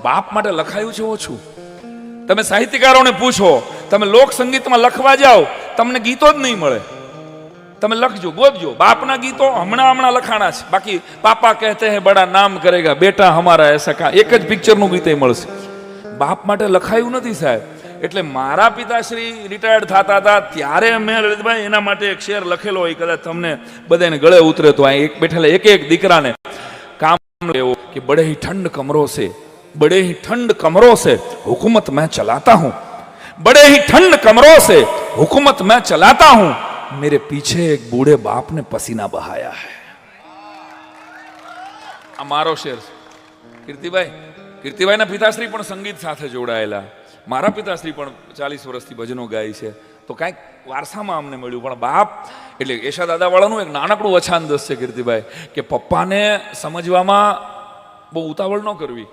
બાપ માટે લખાયું છે ઓછું. તમે સાહિત્યકારોને પૂછો, તમે લોક સંગીતમાં લખવા જાઓ, તમને ગીતો જ નહીં મળે. તમે લખજો, ગોતજો, બાપના ગીતો હમણાં લખાણા છે. બાકી પાપા કહેતે હે બડા નામ કરેગા, બેટા હમારા એસા કા, એક જ પિક્ચરનું ગીત મળશે. બાપ માટે લખાયું નથી સાહેબ. એટલે મારા પિતાશ્રી રિટાયર્ડ થતા હતા ત્યારે મેં લલિતભાઈ એના માટે એક શેર લખેલો હોય, કદાચ તમને બધાને ગળે ઉતરે તો આ એક બેઠેલા એક દીકરાને કામ એવો કે બડે ही ठंड कमरों से, बड़े ही ठंड कमरों से हुकूमत मैं चलाता हूं, बड़े ही ठंड कमरों से हुकूमत मैं चलाता हूं, मेरे पीछे एक बूढ़े बाप ने पसीना बहाया है. આ મારો શેર કીર્તિભાઈના પિતાશ્રી પણ સંગીત સાથે જોડાયેલા. મારા પિતાશ્રી પણ 40 વર્ષથી ભજનો ગાય છે. તો કાંઈક વારસામાં અમને મળ્યું. પણ બાપ એટલે એશા દાદાવાળાનું એક નાનકડું વછાંદસ છે કીર્તિભાઈ, કે પપ્પાને સમજવામાં બહુ ઉતાવળ ન કરવી.